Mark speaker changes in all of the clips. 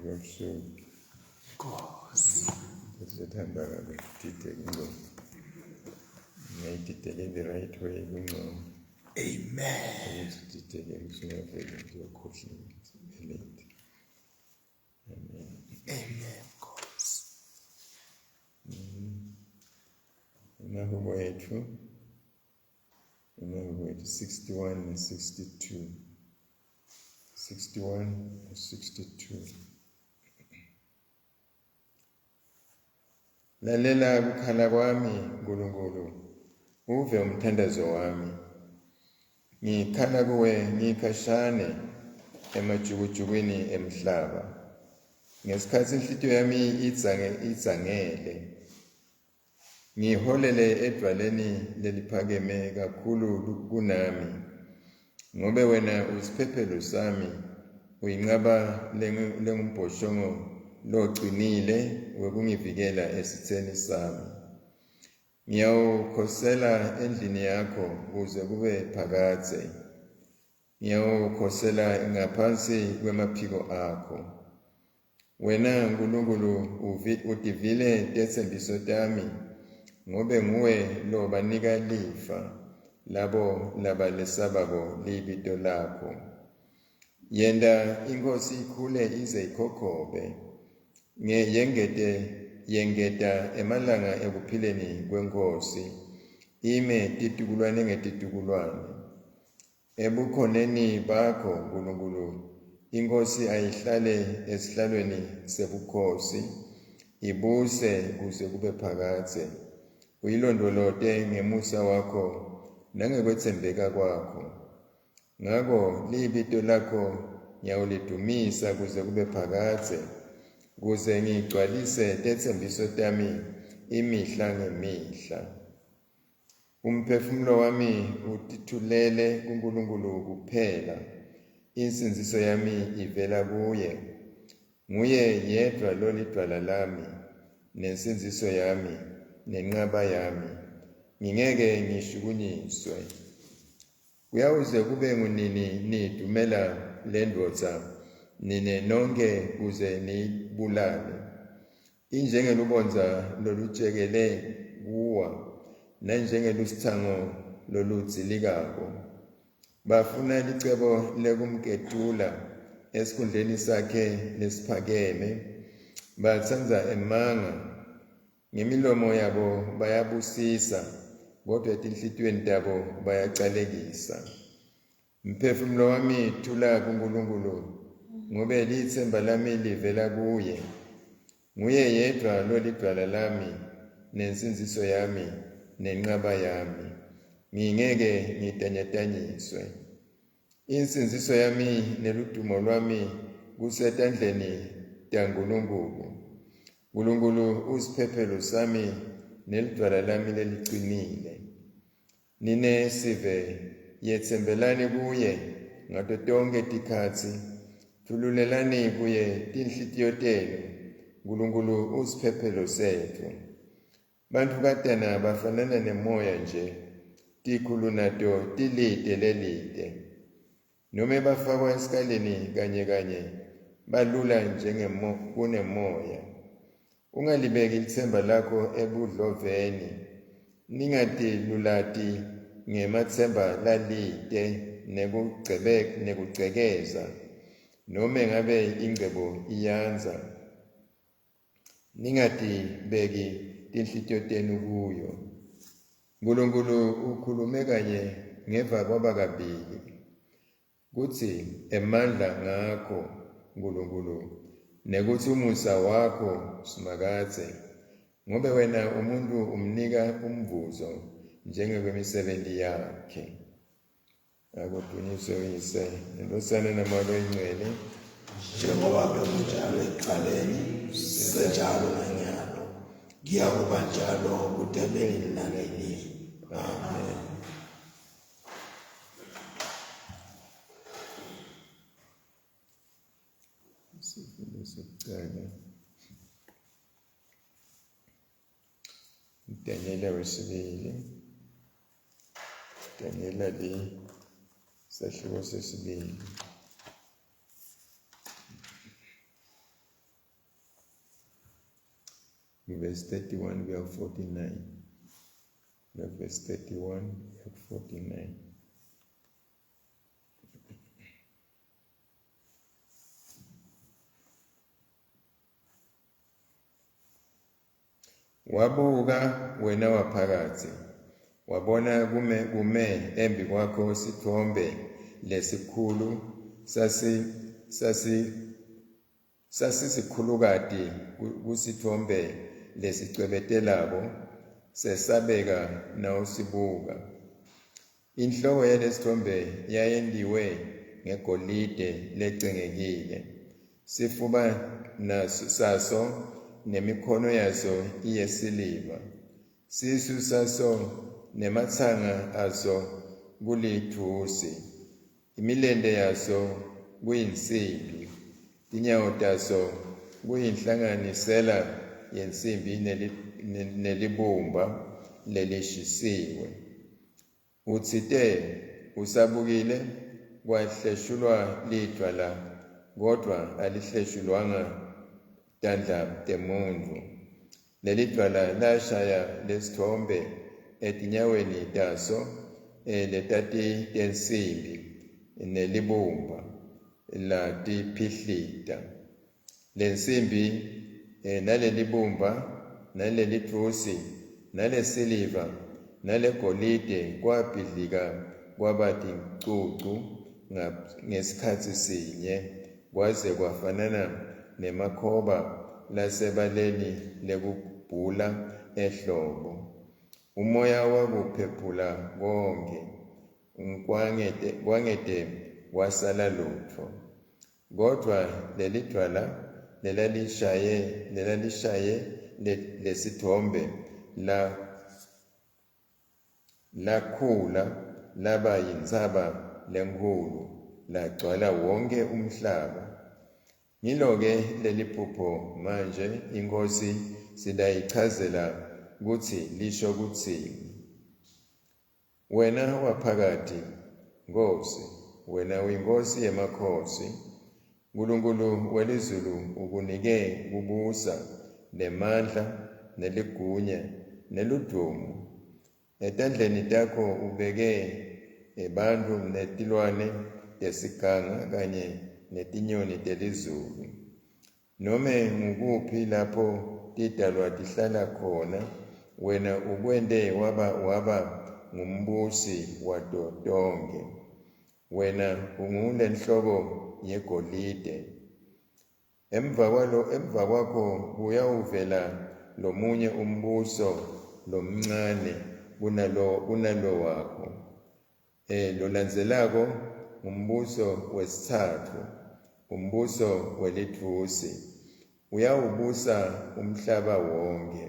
Speaker 1: Gobusuku.
Speaker 2: Nkosi.
Speaker 1: Sithanda kabi tideke ingoma. Ngayidideke the right way kungcono.
Speaker 2: Amen.
Speaker 1: Ukuthi tideke kusingaveli ngiyokhohlwa elate. Amen.
Speaker 2: Amen. Nkosi.
Speaker 1: Unahubo wethu 61 and 62. 61 and 62. Lalela ukukhala kwami Nkulunkulu, uve umthandazo wami. Ngikhala kuwe ngikhashane emajukujukwini emhlaba. Ngesikhathi inhliziyo yami idzangele. Ngiholele edwaleni leliphakeme kakhulu kunami. Ngobe wena usiphephelo sami, uyinqaba lengumbhoshongo loqinile wekungivikela esitheni sami. Ngiyawukhosela endlini yakho kuze kube phakathe. Ngiyawukhosela ngaphansi kwemaphiko akho. Wena Nkulunkulu udivile tethembiso tami, ngobe nguwe lo banika lifa labo labalesabako libito lakho. Yenda inkosi ikhule ize ikhokhobe. Yengeta emalanga ekuphileni kwenkosi, ime titukulwane ngetitukulwane. Ebukhoneni bakho Nkulunkulu, inkosi ayihlale esihlalweni sebukhosi, ibuse kuze kube phakathe. Uyilondolote ngemusa wakho nangekwethembeka kwakho. Ngako libito lakho ngiyawulidumisa kuze kube phakathe, kuze ngigcwalise tethembiso tami imihla ngemihla. Umphefumulo wami utithulele kuNkulunkulu kuphela, insinziso yami ivela kuye. Nguye yedwa lolidwala lami, nensinziso yami, nenqaba yami. Ngingeke ngishukunyiswe. Kuyawuze kube ngunini nidumela lendvodza, nine nonke kuze niyibulale. Injengelubonza lolutshekele kuwa, nanjengelusithango loludzilikako. Bafuna licebo lekumketula esikhundleni sakhe lesiphakeme. Batsandza emanga. Ngemilomo yabo bayabusisa, kodwa etinhlitiyweni tabo bayacalekisa. Mphefumulo wami thula kuNkulunkulu, ngobe lithemba lami livela kuye. Nguye yedwa lolidwala lami, nensinziso yami, nenqaba yami. Ngingeke ngitanyatanyiswe. Insinziso yami neludumo lwami kusetandleni taNkulunkulu. Nkulunkulu usiphephelo sami nelidwala lami leliqinile. Nine sive yethembelani kuye ngato tonke tikhatsi. Thululelani kuye tinhlitiyo tenu. Nkulunkulu usiphephelo sethu. Bantu katana bafanana nemoya nje, tikhulu nato tilide lelide. Nome bafakwa esikaleni kanye balula kunemoya. Ungalibeki ithemba lakho ebudloveni. Ningatilulati ngemathemba lalide nekugcekeza, nome ngabe ingcebo iyanza. Ningatibeki tinhlitiyo tenu kuyo. Nkulunkulu ukhulume kanye ngeva kwaba kabili. Kutsi emandla ngakho Nkulunkulu, nekuthi umusa wakho simakathe. Ngobe wena umuntu umnika umvuzo njengekwemisebenzi yakhe. Akudunyiswe uyise nendosana namalo oyingcwele,
Speaker 2: Njengoba bekunjalo ekuqaleni, senjalo nanyalo. Kuyakuba njalo kude nini nanini. Amen.
Speaker 1: isifundo sokuqala. Daniela wesibili. Daniela sahluko sesibili. verse 31 kuya 49. Verse 31 kuya 49. Wabuka wena waphakathi, wabona kume embi kwakho isithombe lesikhulu sasisikhulukati kusithombe lesicwebetelabo sesabeka nawusibuka. Inhloko yalesithombe yayendiwe ngegolide lecengekile, sifuba saso nemikhono yaso iyesiliva, sisu saso nemathanga aso kulithusi, imilende yaso kuyinsimbi, inyawo taso kuyinhlanganisela yensimbi nelibumba lelishisiwe. Utsite usabukile kwahleshulwa lidwa la, kodwa alihleshulwanga tandla temuntfu. Lelidwa la lashaya lesithombe etinyaweni taso letati tensimbi nelibumba latiphihlita. Lensimbi nalelibumba nalelithusi nalesiliva nalegolide kwabhidlika kwaba tincucu ngesikhatsi sinye, kwaze kwafanana nemakhoba lasebaleni lekubhula ehlobo. Umoya wakuphephula konke, kwangete wasala lutho. Kodwa lelidwala lelalishaye lesithombe lakhula laba yintsaba lenkulu, lagcwala wonke umhlaba. Ngilo-ke leliphupho manje iNkosi silayichazela kutsi lisho kutsini. Wena waphakathi, Nkosi, wena uyinkosi yemakhosi, Nkulunkulu welizulu ukunike kubusa nemandla neligunya neludumo. Etandleni takho ubeke ebantfu netilwane tesiganga kanye netinyoni telizulu. Nome ngukuphi lapho tidalwa tihlala khona, wena ukwente waba ngumbusi wato tonke. Wena ungulenhloko yegolide. Emva kwakho kuyawuvela lomunye umbuso lomncane kunalo wakho. Lolandzelako umbuso wesithathu, umbuso welithusi, uyawubusa umhlaba wonke.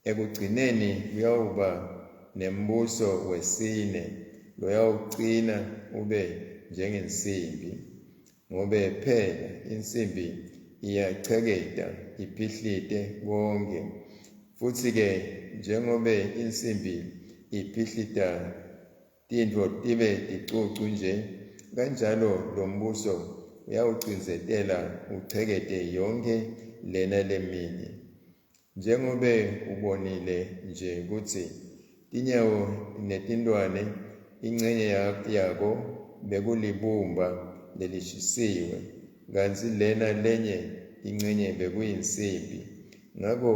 Speaker 1: Ekugcineni uyawuba nembuso wesine, loyawugcina ube njengensimbi, ngobe phela insimbi iyacheketa iphihlite konke. Futsi-ke njengobe insimbi iphihlita tintfo tibe ticucu nje, kanjalo lombuso uyawucindzetela uchekete yonke lena leminye. Njengobe ubonile nje kutsi tinyawo netintwane ingcenye yako bekulibumba lelishisiwe, kantsi lena lenye ingcenye bekuyinsimbi. Ngako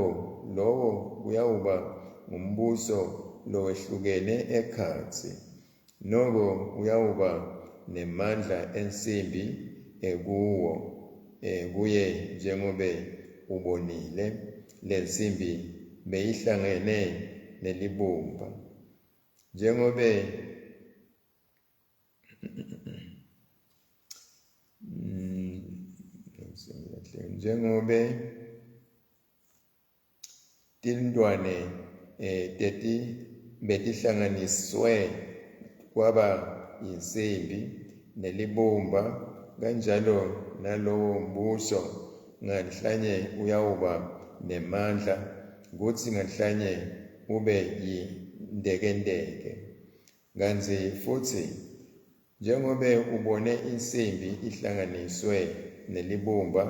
Speaker 1: lowo uyawuba ngumbuso lowehlukene ekhatsi, noko uyawuba nemandla ensimbi kuye njengobe ubonile lensimbi beyihlangene nelibumba. Njengobe tintwane betihlanganiswe kwaba insimbi nelibumba, kanjalo nalowo mbuso nganhlanye uyawuba nemandla kutsi nganhlanye ube yindekendeke. Kantsi futsi njengobe ubone insimbi ihlanganiswe nelibumba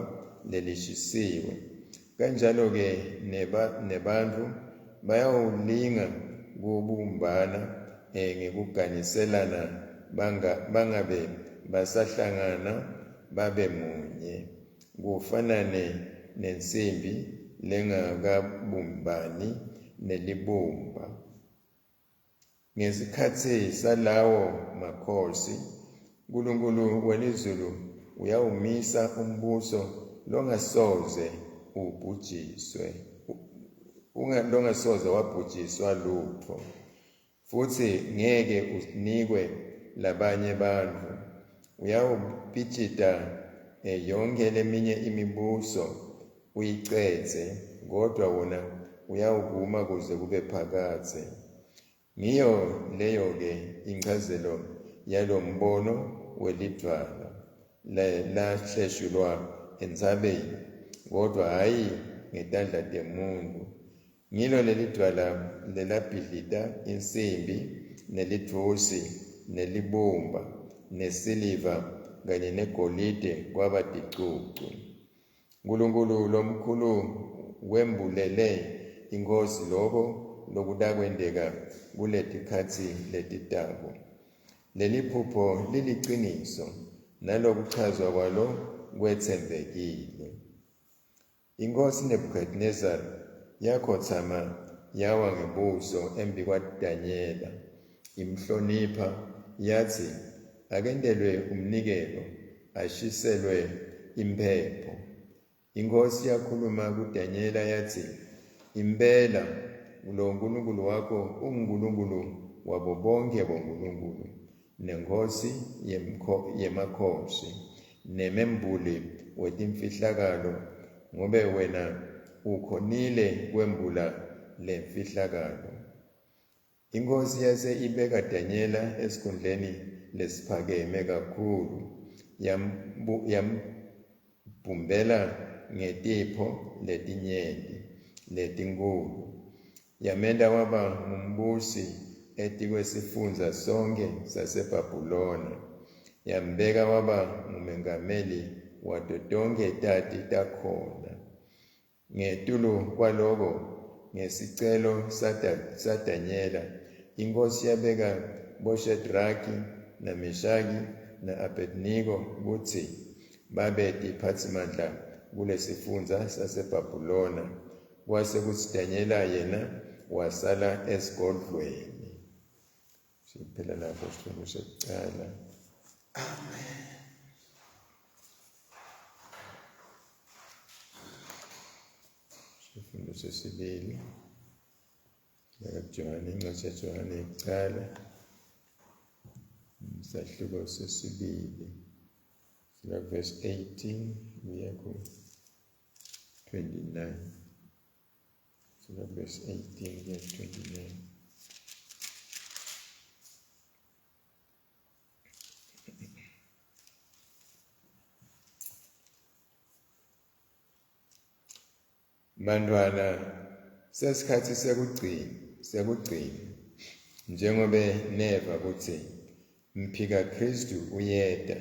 Speaker 1: lelishisiwe, Kanjalo-ke nebantu bayawulinga kubumbana ngekuganiselana bangabe basahlangana babe munye, kufana nensimbi lengakabumbani nelibumba. Ngesikhathi salawo makhosi, uNkulunkulu welizulu uyawumisa umbuso longasoze wabhujiswa lutho, futhi ngeke unikwe labanye bantu. Uyawupitshita yonke leminye imibuso uyicetse, kodwa wona uyawuvuma kuze kube phakathe. Ngiyo leyo-ke incazelo yalo mbono welidwala lahleshulwa entsabeni, kodwa hhayi ngetandla temuntu. Ngilo lelidwala lelabhidlita insimbi nelithusi nelibumba nesiliva kanye negolide kwaba ticucu. uNkulunkulu lomkhulu wembulele inkosi lokho lokutakwendeka kuletikhatsi letitako. Leli phupho liliciniso, nalokuchazwa kwalo kwethembekile. Inkosi Nebukadnezar yakhothama yawa ngebuso embi kwaDanyela, imhlonipha, yathi akendelwe umnikelo, ashiselwe impepho. Inkosi yakhuluma kuDanyela yathi, impela lo Nkulunkulu wakho unguNkulunkulu wabo bonke bonkulunkulu, nenkosi yemakhosi, nemembuli wetimfihlakalo, ngobe wena ukhonile kwembula le mfihlakalo. Inkosi yase ibeka Danyela esikhundleni lesiphakeme kakhulu, yambumbela ngetipho letinyenti letinkulu, yamenda waba ngumbusi etikwesifundza sonke saseBhabhiloni, yambeka waba ngumengameli wato tonke tati takhona. Ngetulu kwaloko, ngesicelo saDanyela, inkosi yabeka boShadraki naMeshaki na-Abednego kutsi babe tiphatsimandla kulesifundza saseBhabhiloni. Kwase kutsi Danyela yena wasala esigodlweni. Siphela lapho isifundo sokuqala.
Speaker 2: Amen.
Speaker 1: Isifundo sesibili, Johane, incwadi yaJohane yokuqala, isahluko sesibili, verse 18 kuya ku-29. Verse 18 kuya ku-29. Bantwana, sesikhathi sekugcina, njengobe neva kutsi mphika Kristu uyeda,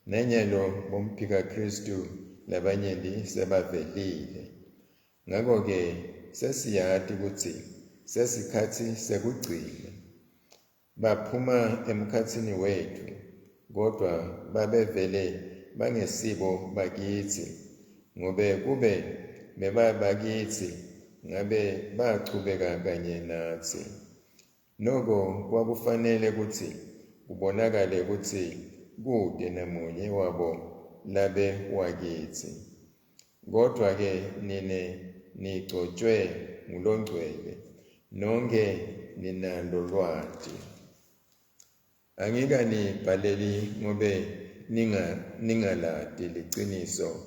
Speaker 1: nanyalo bomphika Kristu labanyenti sebavelile. Ngakho-ke sesiyati kutsi sesikhathi sekugcina. Baphuma emkhatsini wethu, kodwa babevele bangesibo bakitsi, ngobe kube bebabakitsi ngabe bachubeka kanye natsi. Noko kwakufanele kutsi kubonakale kutsi kude namunye wabo labe wakitsi. Kodwa-ke nine nigcotshwe nguLongcwele, nonke ninalo lwati. Angikanibhaleli ngobe ningalati liciniso,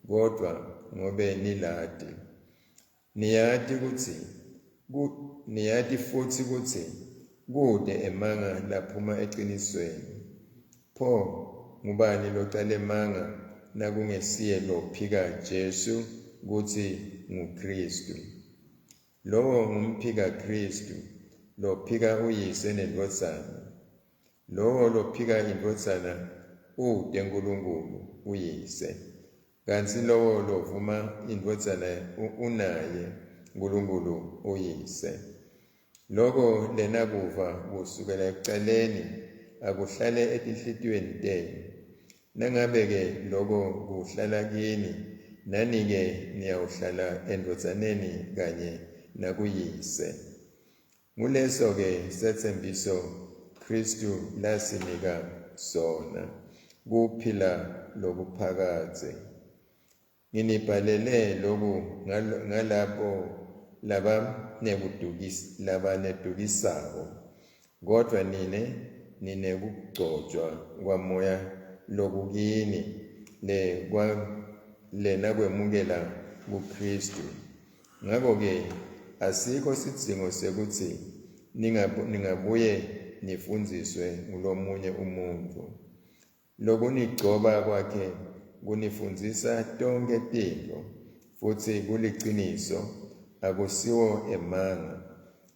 Speaker 1: kodwa ngobe nilati. Niyati futhi kutsi kude emanga laphuma eqinisweni. Pho ngubani locala emanga nakungesiye lophika Jesu kutsi nguKristu? Lowo ngumphika Kristu, lophika uyise nendvodzana. Lowo lophika indvodzana ude Nkulunkulu uyise. kanti lowo lovuma indvodzana unaye uNkulunkulu uyise. Loko lena kuva kusukela ekucaleni akuhlale etinhlitiyweni tenu. Nangabe-ke loko kuhlala kini, nani-ke niyawuhlala endvodzaneni kanye nakuyise. Nguleso-ke sethembiso Kristu lasinika sona, kuphila lokuphakadze. Nginibhalele loku ngalabo labanedukisako, kodwa ninekugcotshwa kwamoya lokukini lena kwemukela kuKristu. Ngakho-ke asikho isidzingo sekuthi ningabuye nifundziswe ngulomunye umuntu. Lokunigcoba kwakhe kunifundzisa tonke tintfo, futsi kuliciniso, akusiwo emanga.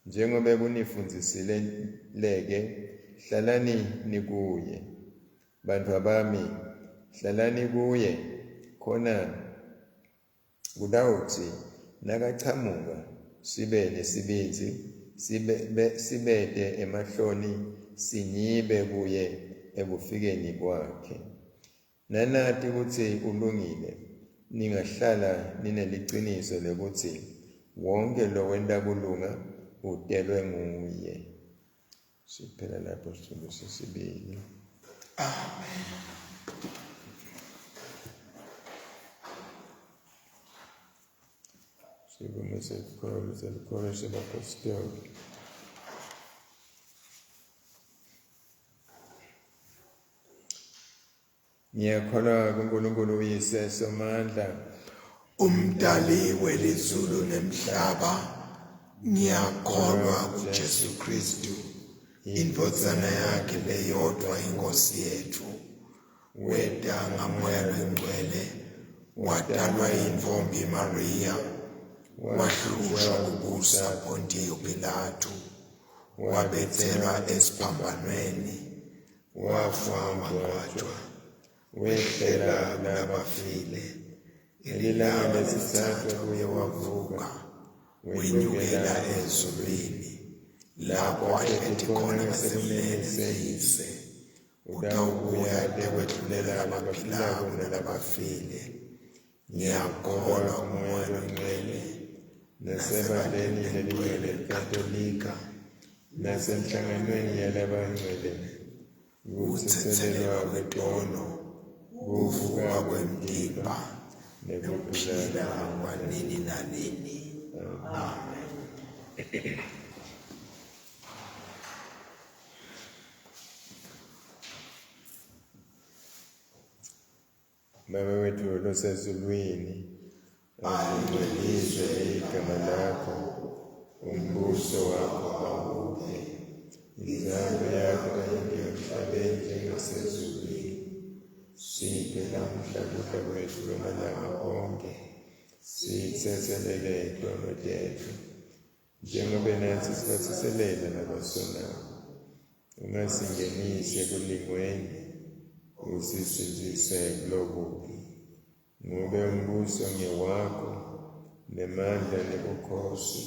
Speaker 1: Njengobe kunifundzisileke, hlalani nikuye. Bantfwa bami, hlalani kuye, khona kutawuthi nakachamuka sibe nesibindzi, sibete emahloni, sinyibe kuye ekufikeni kwakhe. Nanati kutsi ulungile, ningahlala nineliciniso lekuthi wonke lowenta kulunga utelwe nguye. Siphela lapho sifundo sesibili.
Speaker 2: Amen.
Speaker 1: Sivume selikolo sebapostoli. Ngiyakholwa kuNkulunkulu uyise somandla,
Speaker 2: Umdali welizulu nemhlaba. Ngiyakholwa kuJesu Kristu, indvodzana yakhe leyodwa iNkosi yethu, weta ngamoya longcwele, watalwa yintfombi Maria, wahlushwa kubusa Pontiyo Pilato, wabetselwa esiphambanweni, wafa wangcwatshwa, wehlela kulabafile, ililanga lesithathu kuye wavuka, wenyukela ezulwini, lapho ahlezi khona ngasekunene seyise, utawubuya tekwetfulela labaphilayo nalabafile. Ngiyakholwa kumoya longcwele, nasebandleni lelingcwele Katolika, nasemhlanganweni yalabangcwele, kutsetselelwa kwetono, kuvuka kwemtimba, nekuphila kwanini nanini. Amen.
Speaker 1: Baba wethu losezulwini, alingcweliswe igama lakho, umbuso wakho awube, inzalo yakho ayenziwe emhlabeni njengasezulwini. Siphe namuhla ukudla kwethu kwamalanga onke, sitsetselele itono tethu, njengoba nathi sibatsetselela labasonayo. Ungasingenisi ekulingweni, usisindzise kulokubi. Ngube umbuso ngewakho, nemandla nebukhosi,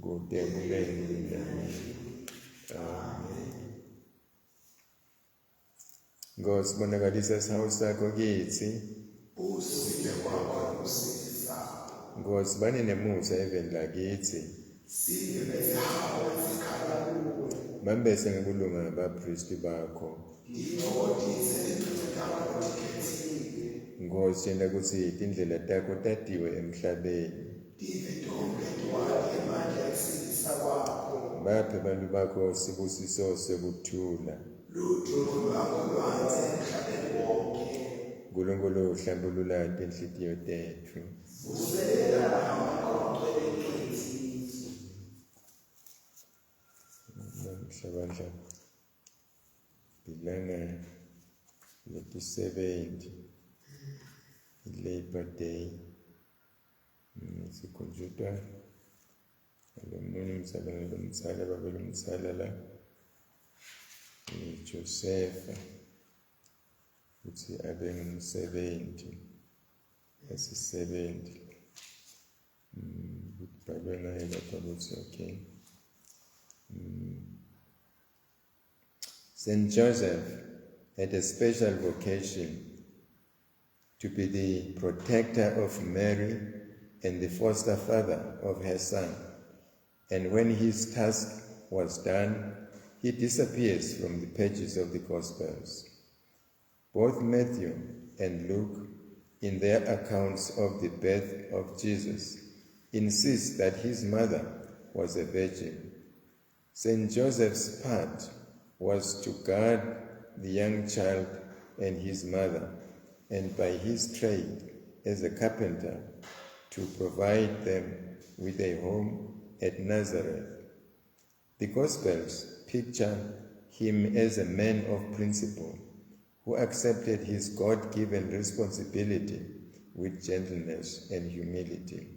Speaker 1: kude kube nini nanini. Amen. Nkosi, bonakalisa isihawu sakho kithi.
Speaker 2: Usile kwakho kusisi sakho.
Speaker 1: Nkosi, bani nemusa eveni lakithi.
Speaker 2: Sike nesihawu esikhala kuwe.
Speaker 1: Bambese ngekulunga abapristi bakho.
Speaker 2: Ngithokozise indlela otikhethile.
Speaker 1: Nkosi, yenta kutsi tindlela takho tatiwe emhlabeni.
Speaker 2: Tive tonke twale emandla esisisa kwakho.
Speaker 1: Baphe bantu bakho sibusiso sekuthula.
Speaker 2: Lutho lwakho lwanze emhlabeni wonke.
Speaker 1: Nkulunkulu, hlambulula tinhlitiyo tethu.
Speaker 2: Vuselela amaqoqo eqiniso.
Speaker 1: Namhlabandla bilanga leti-70 i-Labor Day. Sikhunjutwa ngalomunye umtsala babeli umtsala la Josefa ukuthi abe ngumsebenzi. asisebenzi. Bhalwe naye lapha ukuthi okay. St. Joseph had a special vocation to be the protector of Mary and the foster father of her son. And when his task was done, he disappears from the pages of the Gospels. Both Matthew and Luke, in their accounts of the birth of Jesus, insist that his mother was a virgin. St. Joseph's part was to guard the young child and his mother, and by his trade as a carpenter, to provide them with a home at Nazareth. The Gospels picture him as a man of principle who accepted his God-given responsibility with gentleness and humility.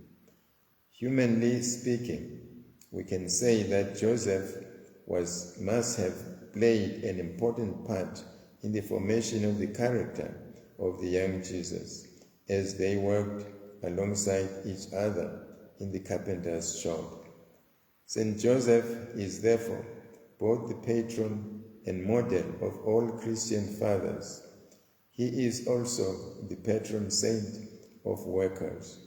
Speaker 1: Humanly speaking, we can say that Joseph must have played an important part in the formation of the character of the young Jesus as they worked alongside each other in the carpenter's shop. St. Joseph is therefore both the patron and model of all Christian fathers. He is also the patron saint of workers,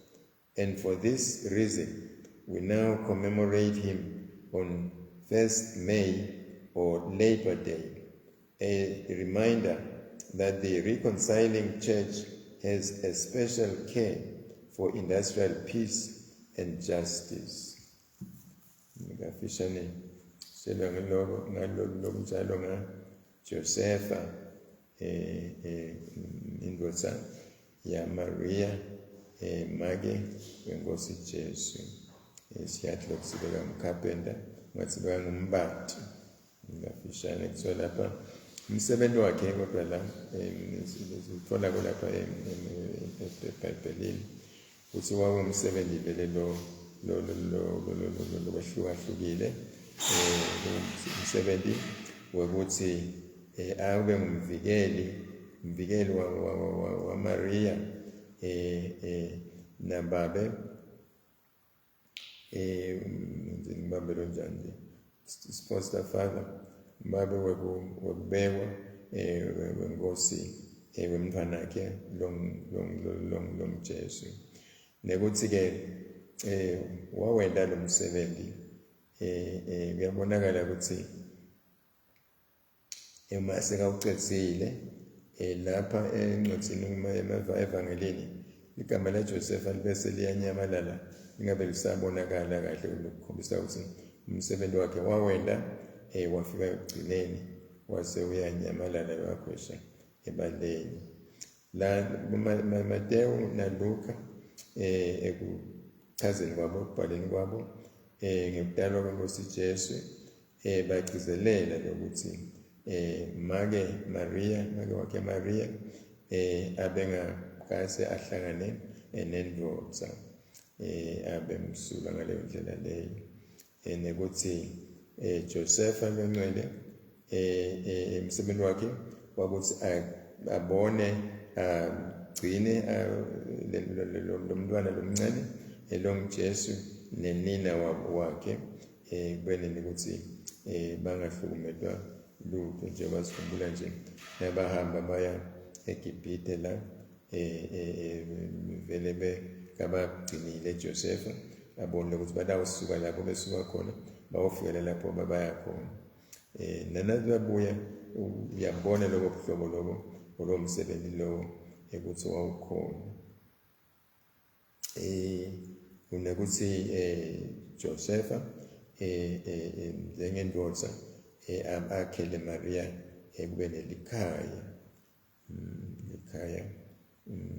Speaker 1: and for this reason we now commemorate him on 1st May or Labor Day, a reminder that the reconciling church has a special care for industrial peace and justice. Ngafishane selo ngalolu njalo nga Josepha indodana ya Maria make wenkosi Jesu. Siyathi lokusibeka umcarpenter ngatsibeka ngumbati. Ngafishane kuthiwa lapha umsebenzi wakhe kodwa la sithola lapha eBhayibhelini ukuthi wawumsebenzi vele lo kwehlukahlukile umsebenzi wokuthi abe umvikeli wa Maria nababe ngibambe lo njani foster father babe wokubekwa wenkosi wemntwana wakhe lo Jesu nekuthi ke wawenda lo msebenzi kuyabonakala ukuthi emase kawucedzile lapha encwadzini evangelini igama la Joseph libese liyanyamalala ingabe lisabonakala kahle ukukhombisa ukuthi umsebenzi wakhe wawenda wafika ekugcineni wase uyanyamalala wakhwesha ebaleni la Matthew na Luka ekuchazeni kwabo ukubhaleni kwabo ngekudalwa kwenkosi Jesu bagcizelela lokuthi make wakhe Maria abengakase ahlangane nendoda abemsula ngaleyo ndlela leyo nekuthi Josepha longcwele emsebenzi wakhe wakuthi abone agcine lo mntwana lomncane lo Jesu nenina wakhe kwenene ukuthi bangahlukumezwa lutho njengoba sikhumbula nje nabahamba baya eGibhite la vele bekabagcinile Josepha abone ukuthi badawusuka lapho besuka khona bawofika lapho babaya khona nanathi babuya uyabona lokho buhlobo lobo lo msebenzi lo ukuthi wawukhona unokuthi Josepha njengendoda akhele Maria kube nelikhaya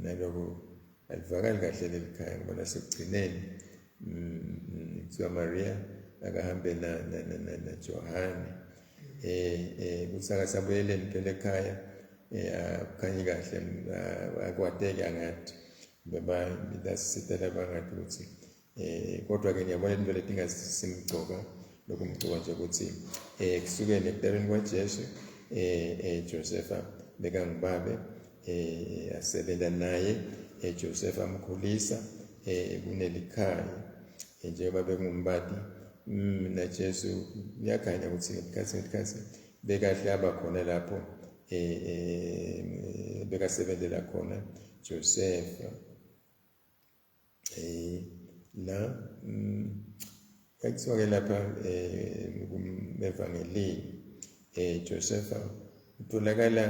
Speaker 1: naloko alivakali kahle lelikhaya ngoba lasekugcineni kuthiwa Maria akahambe na Johane kusakasabuyeleni phela ekhaya akukhanyi kahle akwateke angathi lasitela bangathi ukuthi kodwa ke ngiyabona into letinga simgcoka lokumgcoka nje ukuthi kusukeni ekudalweni kwaJesu Josepha bekangibabe asebenza naye Joseph amkhulisa kunelikhaya njengoba bengumbati naJesu uyakhanya ukuthi ngesikhathi bekahle abakhona lapho bekasebenzela khona Joseph la kuthiwa-ke lapha kumevangeli Joseph utholakala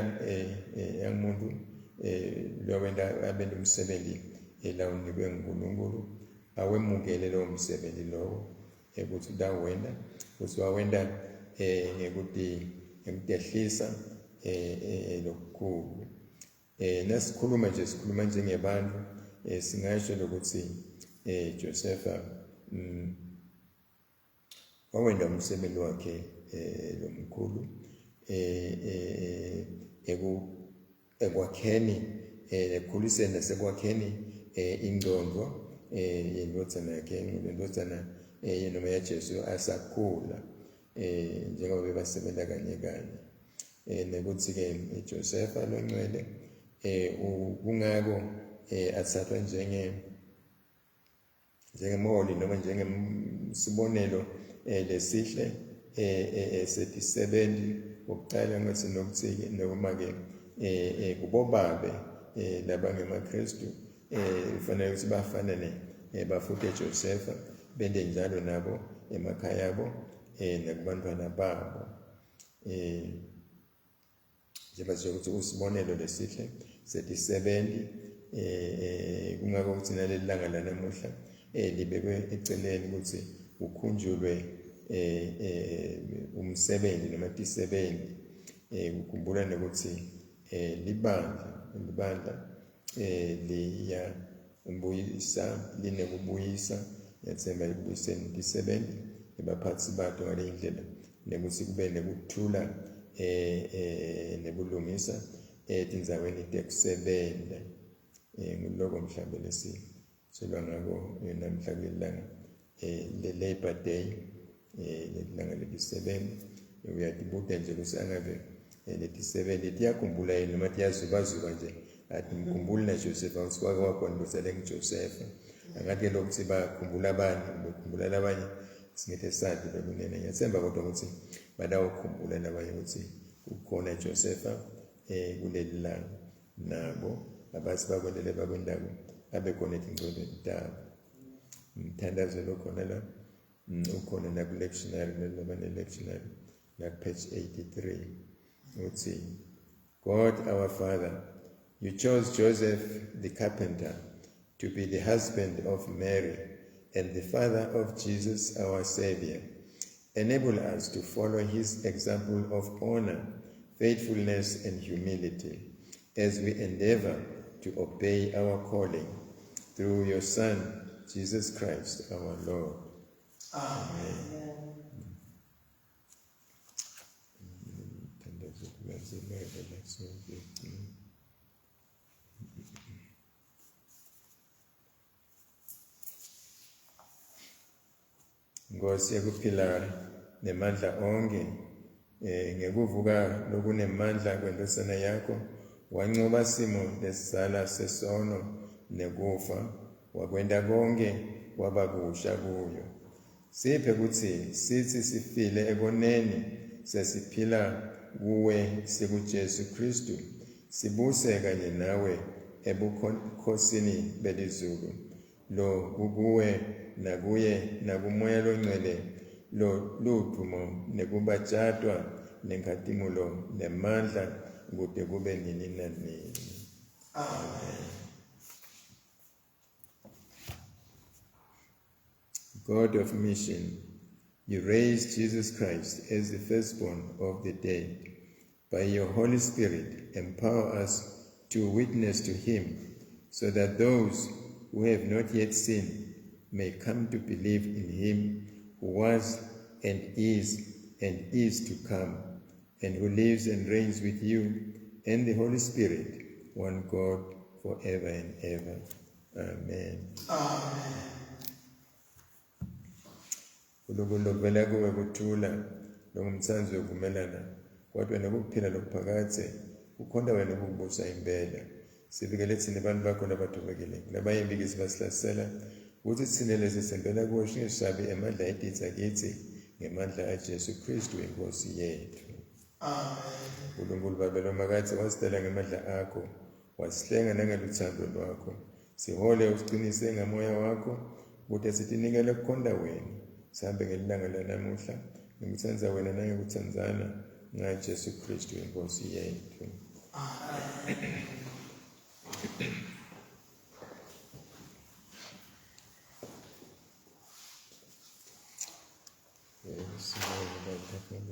Speaker 1: umuntu lowenda abenda umsebenzi elawunikwe nguNkulunkulu awemukele lowo msebenzi lowo ukuthi dawenda ukuthi wawenda ngekuthi ngikudehlisa lokukhulu nasikhuluma njengebantu singasho lokuthi Joseph wawenda umsebenzi wakhe lomkhulu ekwakheni ekukhuliseni nasekwakheni ingqondo yendodzana yakhe indodzana noma yaJesu asakhula njengoba bebasebenza kanye nekuthi-ke Joseph longcwele kungako athathwa njengemholi noma njengesibonelo lesihle setisebenzi ukuqala ngathi nokuthi noma-ke kubobabe labangemaKristu kufanele ukuthi bafanane bafute Joseph bende njalo nabo emakhaya abo nakubantwana babo njengoba ukuthi usibonelo lesihle setisebenzi kungako ukuthi naleli langa lanamuhla libekwe eceleni ukuthi ukhunjulwe umsebenzi noma tisebenzi ukhumbula nokuthi libandla liyabuyisa linekubuyisa yathemba ekubuyiseni tisebenzi ebaphathi bato ngale ndlela nekuthi kube nekuthula nebulungisa etindzaweni tekusebenza nguloko mhlawumbe lesiselwa ngako namhla kulelanga le-Labor Day lelanga letisebenzi uyatibuka nje ukuthi angabe letisebenzi tiyakhumbula yini noma tiyazubazuba nje athi mkhumbuli na Joseph awusikwake wakhona kusele nguJoseph angathi lokuthi bakhumbula abanye bekhumbula labanye singethe sathi lokunene ngiyathemba kodwa ukuthi badawukhumbula nabanye ukuthi ukhona Joseph kuleli langa nabo abasi bakwendele bakwendako abekhona etingcweleni tabo mthandazo lokhona la ukhona naku-lectionary noma ne-lectionary page 83 uthi God our Father, you chose Joseph the carpenter to be the husband of Mary and the father of Jesus our Savior. Enable us to follow his example of honor, faithfulness, and humility as we endeavor to obey our calling through your Son, Jesus Christ our Lord. Amen. Nkosi ekuphila nemandla onke ngekuvuka lokunemandla kwendosana yakho wancoba simo lesizala sesono nekufa wakwenda konke wabakusha kuyo siphe ukuthi sithi sifile ekoneni sesiphila kuwe sikuJesu Kristu sibuse kanye nawe ebukhosini belizulu lo kukuwe nakuye nakumoya longcwele lo ludumo nekubatshadwa nenkathimulo nemandla kude kube nini nanini. Amen. God of mission, you raised Jesus Christ as the firstborn of the dead. By your Holy Spirit, empower us to witness to him, so that those who have not yet seen may come to believe in him who was and is to come, and who lives and reigns with you and the Holy Spirit, one God, forever and ever. Amen. Amen. Kulokuvela kuwe kuthula longumthanzi wokumelana kodwa nokuphila lokuphakathe ukhona wena ukubusa impela sibikele thina abantu bakho labathubekile labayimbikizi basihlasela ukuthi thine lezi sembela kuwo shingeshabi emandla etitha kithi ngemandla aJesu Kristu inkosi yethu. Unkulunkulu babelo makathi wasidala ngemandla akho wasihlenga nangeluthando lwakho sihole usiqinise ngamoya wakho ukuthi sitinikele kukhonda wena sihambe ngelilanga lanamuhla ngikuthanza wena nangekuthandzana ngaJesu Kristu inkosi yethu.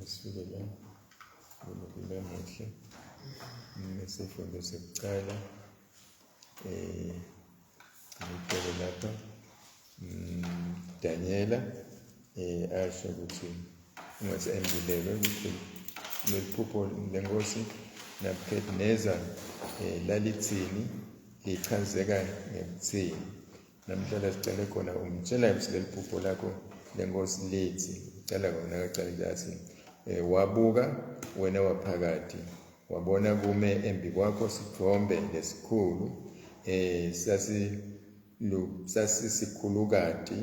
Speaker 1: Sifike la namuhla nesifundo sokuqala ngibheke lapha Daniela asho ukuthi ungase embulelwe ukuthi lephupho lenkosi Nebukadnezar lalithini lichazeka ngekuthini. Namhlanje sicela khona umtshela leli phupho lakho lenkosi lethi cala kona kaqala ngathi wabuka wena waphakathi wabona kume embi kwakho sithombe lesikhulu sasisikhulukati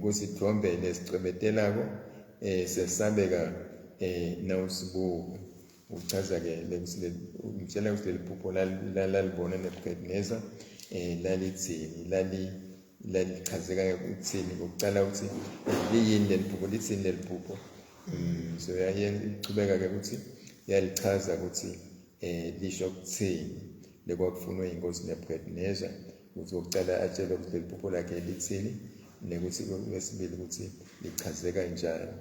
Speaker 1: kusithombe lesicwebetelako sesabeka nawusibuka. Uchaza ke umtshela ukuthi leli phupho lalibona Nebukadnezar lalithini lalichazeka ngekuthini ukucala ukuthi liyini leli phupho lithini leli phupho. So yayicubeka ke ukuthi yalichaza ukuthi lisho ukuthini lekwakufunwa inkosi Nebukadnezar ukuthi ukucala atshela ukuthi leli phupho lakhe lithini nekuthi okwesibili ukuthi lichazeka kanjani.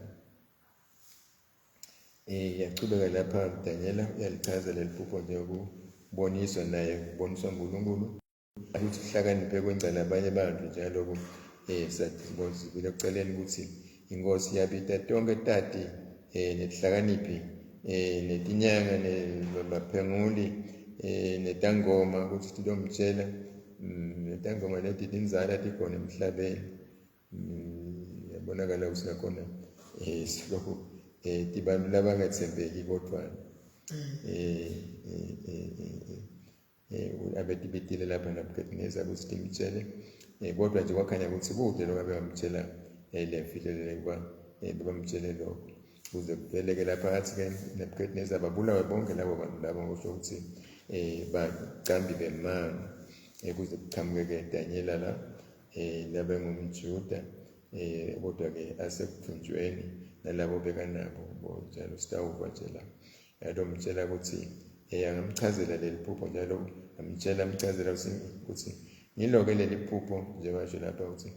Speaker 1: Yachubeka lapha Daniela uyalichaza leli phupho njengokuboniswa naye kuboniswa uNkulunkulu ukuthi uhlakaniphe kwengcala abanye abantu njalo sathibile ekuceleni ukuthi inkosi yabita tonke tati netihlakaniphi netinyanga nemaphenguli netangoma ukuthi tilomtshela netangoma leti tinzala tikhona emhlabeni. Yabonakala ukuthi nakhona silokhu tibantu labangathembeki kodwa abetibitile lapha Nebukadnezar ukuthi timtshele kodwa nje kwakhanya ukuthi kude lokho abamtshela lemfihlelo kuba bamtshele lokho kuze kuveleke lapha athi ke Nebukadnezar babulawe bonke labo bantu labo ngisho ukuthi baqambi bemanga kuze kuqhamuke Daniela la labe ngumJuda kodwa ke asekuthunjweni nalabo bekanabo njalo sitawuva nje la yadomtshela ukuthi angamchazela leli phupho njalo amchazela ukuthi ngiloke leli phupho njengasho lapha ukuthi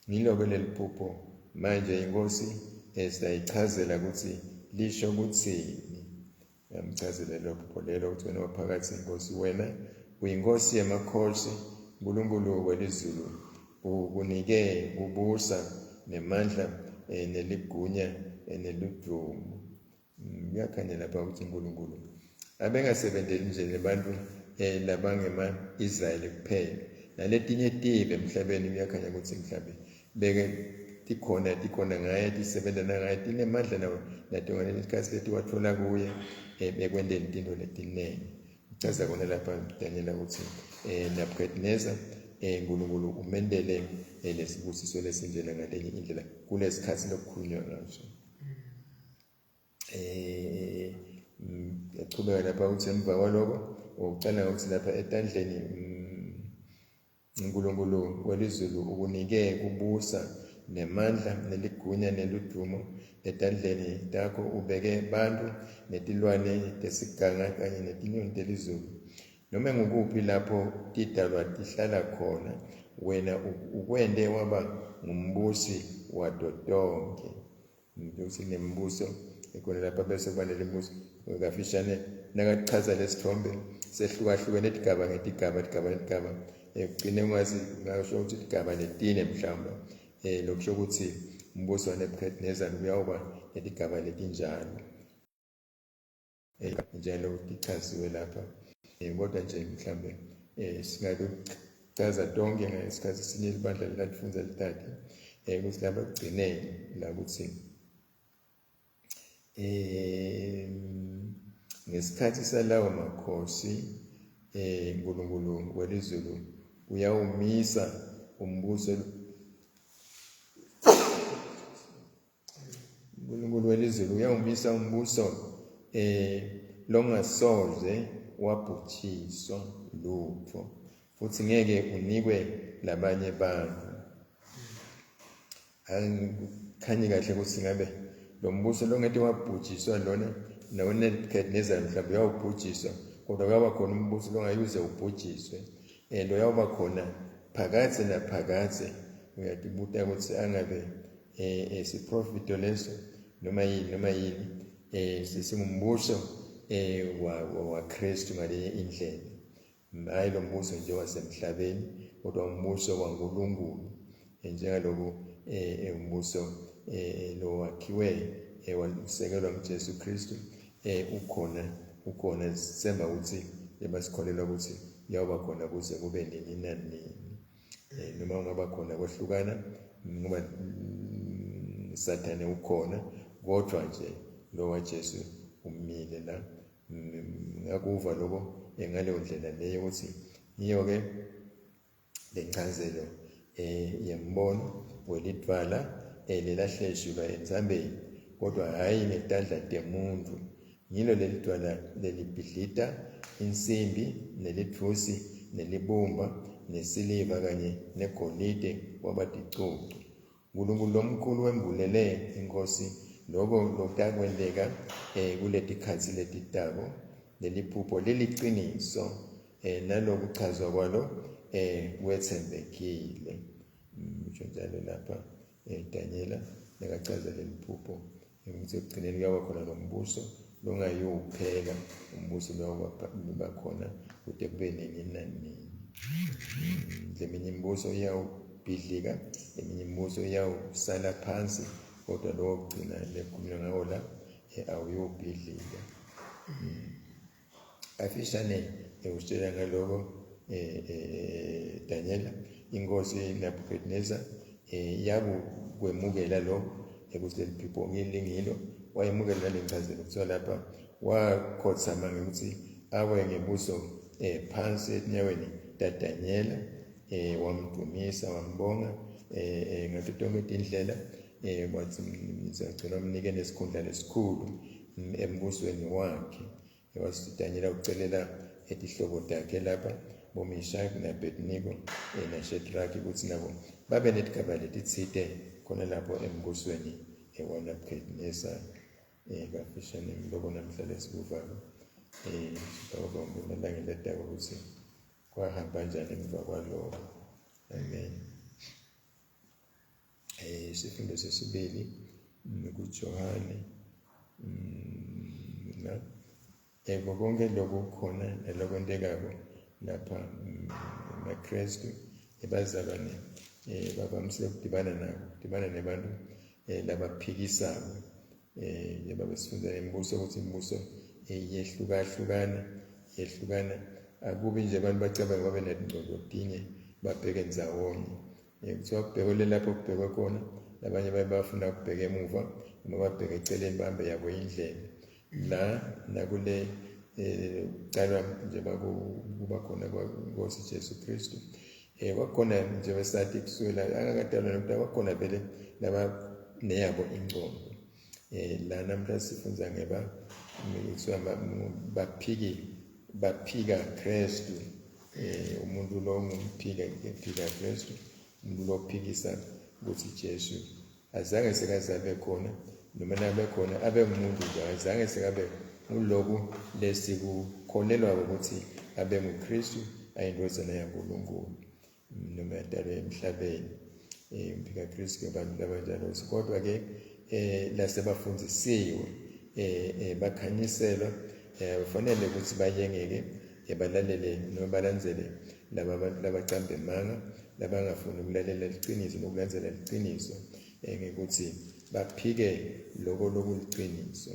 Speaker 1: ngiloke leli phupho manje inkosi siyayichazela ukuthi lisho ukuthini. Yamchazela lelo phupho lelo ukuthi wena waphakathi inkosi wena uyinkosi yamakhosi uNkulunkulu welizulu ukunike kubusa nemandla neligunya neludumo. Kuyakhanya lapha ukuthi uNkulunkulu abengasebenzeli nje labantu labangema-Israyeli kuphela naletinye tive emhlabeni. Kuyakhanya ukuthi mhlawumbe beke tikhona ngaye tisebenza nangaye tinemandla nato ngesikhathi leti wathola kuye bekwendeni tinto letinengi. Uchaza kona lapha Daniela ukuthi Nebukadnezar uNkulunkulu umendele lesibusiso lesinjena ngalenye indlela kulesikhathi lokukhulunywa ngaso. Yachubeka lapha ukuthi emva kwaloko ucala ukuthi lapha etandleni uNkulunkulu welizulu ukunike kubusa nemandla neligunya neludumo etandleni takho ubeke bantu netilwane tesiganga kanye netinyoni telizulu noma ngukuphi lapho tidalwa tihlala khona wena ukwende waba ngumbusi wadotonke. Ukuthi nembuso ekhona lapha bese kuba nelembuso ngafishane nakachaza lesithombe sehlukahlukene etigaba ngetigaba kugcine ungazi ngasho ukuthi igaba letine mhlawumbe lokusho ukuthi umbuso waNebukadnezar uyawuba netigaba letinjalo njalo tichaziwe lapha kodwa nje mhlawumbe singakuchaza tonke ngesikhathi sinye ibandla lalifunza lithathe ukuthi lapha kugcineni la ukuthi ngesikhathi salawo makhosi uNkulunkulu welizulu uyawumisa umbuso uNkulunkulu welizulu uyawumisa umbuso longasoze wabhujiswa lutho futhi ngeke unikwe labanye bantu. Angikhanye kahle ukuthi ngabe lo mbuso longete wabhujiswa lona noNebukadnezar mhlawumbe uyawubhujiswa, kodwa kuyaba khona umbuso longayuze ubhujiswe lo yawuba khona phakathi naphakathi. Uyatibuta ukuthi angabe siprofito leso noma yini sisingumbuso waKristu ngale indlela, hayi lo mbuso nje wasemhlabeni kodwa umbuso waNkulunkulu njengalokhu umbuso lo wakhiwe wasekelwa nguJesu Kristu ukhona semba ukuthi basikholelwa ukuthi uyawuba khona kuze kube nini nanini. Noma ungaba khona kwehlukana ngoba Sathane ukhona, kodwa nje lo waJesu umile la. Ngakuva lokho ngaleyo ndlela leyo ukuthi yiyo-ke lencazelo yembono welidvala lelahleshulwa enzambeni, kodwa hhayi ngetandla temuntu. Ngilo lelidvala lelibhidlita insimbi nelithusi nelibumba nesiliva kanye negolide kwabaticucu. uNkulunkulu lomkhulu wembulele inkosi lokho lokukwendeka kuletikhathi letitako. Leli phupho liliqiniso nalokuchazwa kwalo kwethembekile. Ngisho njalo lapha Daniela nekachaza leli phupho ukuthi ekugcineni kuyaba khona lo mbuso longayiwuphela, umbuso loba khona kude kube nini nanini. Leminye imibuso iyawubhidlika, leminye imibuso iyawusala phansi, kodwa lo wokugcina lekhulunywa ngawo la awuyobhidlika. Afishane usitshela ngaloko Daniela, inkosi Nebukadnezar yakukwemukela lo ukuthi leli phupho ngilingilo, wayemukela le ncazelo kuthiwa lapha wakhothama ngokuthi awe ngebuso phansi enyaweni kaDaniela, wamdumisa wambonga ngathi tonke indlela, wathi ngizagcina umnike nesikhundla lesikhulu embusweni wakhe. Wasithi Daniela ucelela etihlobo takhe lapha boMeshaki naBednego naShadraki ukuthi nabo babe netigaba letitsite khona lapho embusweni waNebukadnezar. Kafishane lokho namhlanje sikuvalo sibonga ngeletako ukuthi kwahamba njani emva kwalokho. Amen. Isifundo sesibili kuJohane konke lokhu khona nelokwendekako lapha naKristu bazalwane bavamisile ukudibana nabantu labaphikisako. Babesifunza imibuso ukuthi imibuso yehlukana akubi nje abantu bacabanga babe nezingqoqotinye babheke ndzawonye. Kuthiwa kubhekele lapho kubhekwe khona, labanye bafuna ukubheka emuva noma babheke eceleni bahambe yabo indlela. La nakule calwa nje kuba khona kwaNkosi Jesu Kristu kwakhona nje besathi kusukela angakadalwa nokuthi kwakhona vele laba neyabo ingqondo. La namhla sifunza baphika Kristu, umuntu lo ngumphika Kristu, umuntu lo phikisa ukuthi Jesu azange sekazabe khona, noma nabe khona abe umuntu nje, azange sekabe uloku lesikukholelwa ukuthi abe nguKristu, ayindodana yaNkulunkulu noma yadalwa emhlabeni. Umphika Kristu abantu abanjalo, kodwa ke lasebafundisiwe bakhanyiselwa kufanele ukuthi bayengeke balalele noma balandzele laba bantu labacamba emanga, labangafuni ukulalela iqiniso nokulandzela iqiniso, ngekuthi baphike lokho lokuliqiniso.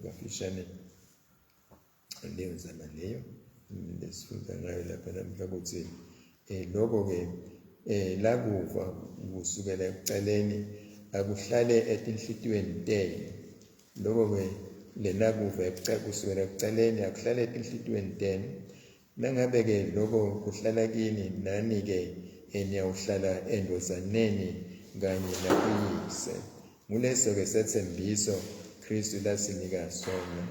Speaker 1: Kafishane leyo nzima leyo lesifunda ngayo lapha namhla ukuthi lokho-ke lakuva kusukela ekuqaleni akuhlale etinhlitiyweni tenu. Lokho-ke lenakuva kusukela ekuqaleni akuhlale etinhlitiyweni tenu nangabe-ke lokho kuhlala kini nani-ke niyawuhlala endozaneni kanye nakuyise. Nguleso-ke sethembiso Kristu lasinika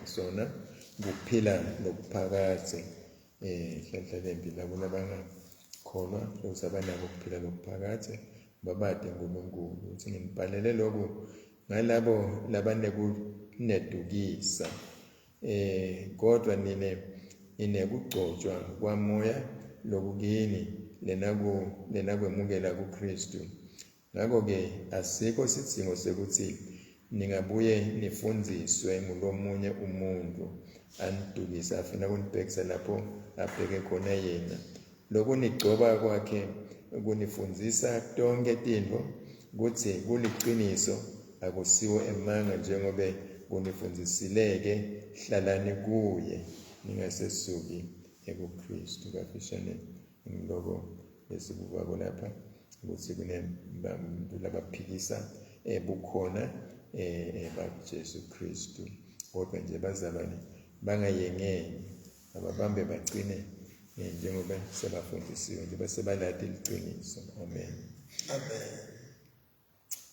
Speaker 1: sona kuphila nokuphakade. Hlanhla mpilo kunabangakholwa futhi abanako ukuphila nokuphakade babade uNkulunkulu. Uthi ngibhalele lokhu ngalabo labanekudukisa kodwa ninekugcotshwa kwamoya lokukini lenakwemukela kuKristu. Ngakho-ke asikho isidingo sekuthi ningabuye nifundziswe ngulomunye umuntu anidukisa afuna ukunibhekisa lapho abheke khona yena. Lokunigcoba kwakhe kunifundzisa tonke tintfo kutsi kuliciniso akusiwo emanga njengobe kunifundzisileke hlalani kuye ningasesuki ekuKristu. Kafishane ngiloko esikubako lapha ukuthi kunebantu labaphikisa bukhona baJesu Kristu, kodwa nje bazalwane bangayengeni ababambe baqine njengoba sebafundisiwe nje basebalade iliciniso. Amen.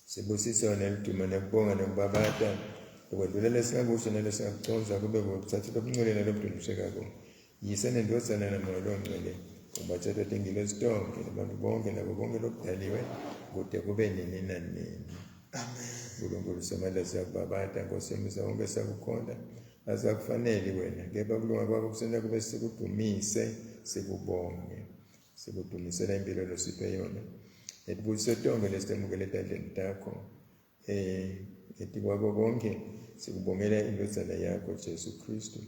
Speaker 1: Sibusise neliduma nekubonga nokubabata ukwedlulela esingakusho nalesingakuconza kube kuthathela obungcwele nalobudumisheka kako yise nendozana namoya longcwele ubathatha tengilo esitonke abantu bonke nabo bonke lokudaliwe kude kube nini nanini. Amen. UNkulunkulu somandla siyakubabata Nkosi yomisa wonke siyakukhonza asakufanele wena kepha kulunga kwakho kusena kube sikudumise sikubonge sikudumisela impilo losiphe yona etibuyise tonke lesitemukele etandleni takho etikwako konke sikubongela indodana yakho Jesu Kristu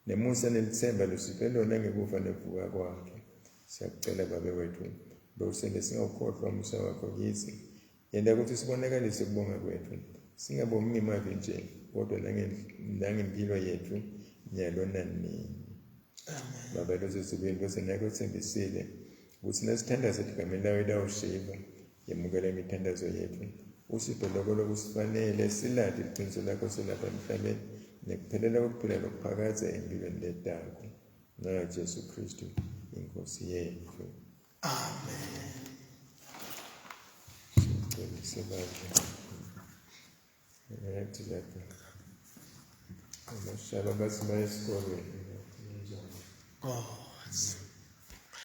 Speaker 1: nemusa nelithemba losiphe lona ngekufa nevuka kwakhe. Siyakucela babe wethu bewusele singawukhohlwa umusa wakho kithi yenda ukuthi sibonakalise ukubonga kwethu singabongi imali nje kodwa nangempilo yethu nyalo nanini. Amen. Baba lozizibini kwesenako uthembisile ukuthi nasithandaza egameni lawe lawushiva yemukela imithandazo yethu usipho lokho lokusifanele silade iqiniso lakho selapha emhlabeni nekuphelela kokuphila nokuphakade empilweni letako ngaJesu Kristu inkosi yethu. Amen. Sebandla yathi lapho amashaba basiba esikolweni.